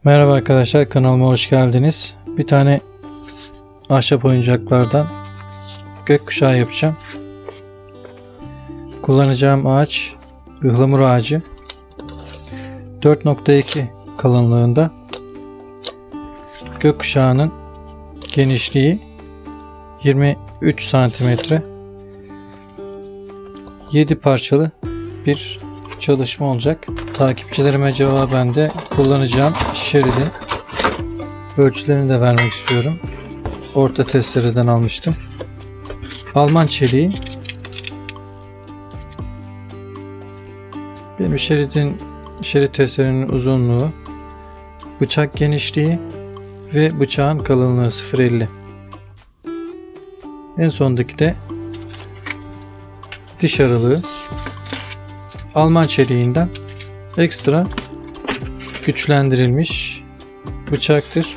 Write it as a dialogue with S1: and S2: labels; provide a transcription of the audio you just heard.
S1: Merhaba arkadaşlar, kanalıma hoş geldiniz. Bir tane ahşap oyuncaklardan gökkuşağı yapacağım. Kullanacağım ağaç ıhlamur ağacı. 4.2 kalınlığında. Gökkuşağının genişliği 23 santimetre. 7 parçalı bir çalışma olacak. Takipçilerime cevaben de kullanacağım Şerit'in ölçülerini de vermek istiyorum. Orta testereden almıştım. Alman çeliği. Benim Şerit testerenin uzunluğu, bıçak genişliği ve bıçağın kalınlığı 0.50. En sondaki de diş aralığı. Alman çeliğinden ekstra güçlendirilmiş bıçaktır.